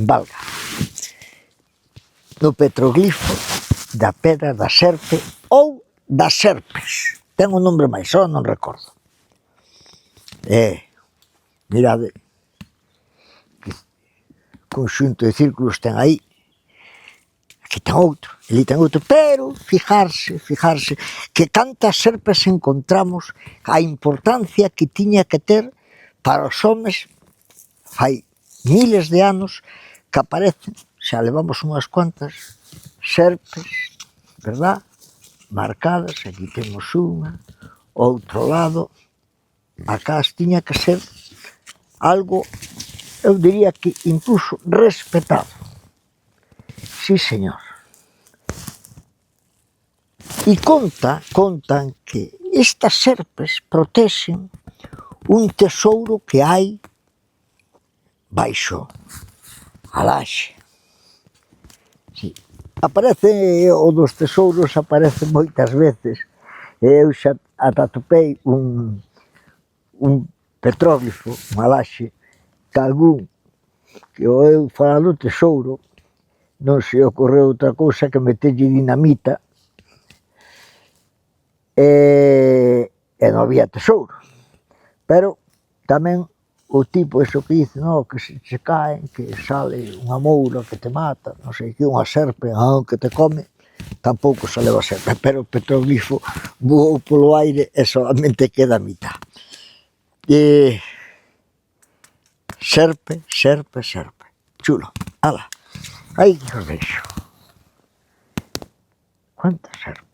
valga. No petroglifo da pedra da serpe ou das serpes. Ten un nombre máis, só non recordo. Mirade, que conxunto de círculos ten aí. Aquí ten outro, ali ten outro, pero fijarse, que cantas serpes encontramos, a importancia que tiña que ter para os homes fai miles de anos que aparecen, xa levamos unhas cuantas serpes, verdad? Marcadas, aquí temos unha, outro lado, acá tiña que ser algo, eu diría que incluso respetado. Sí, señor. E contan que estas serpes protexen un tesouro que hai baixo a laxe. Sí. Aparece, o dos tesouros aparece moitas veces, e eu xa ata atopei un petróglifo, unha laxe, que algún que o eu fala do tesouro, non se ocorreu outra cousa que meterlle dinamita e non había tesouro. Pero tamén o tipo eso que dice, no, que se caen, que sale unha moura que te mata, non sei que, unha serpe que te come, tampouco sale a serpe, pero o petroglifo voou polo aire e solamente queda a mitad. Serpe, chulo. Ala, aí que os deixo. Cuántas serpes.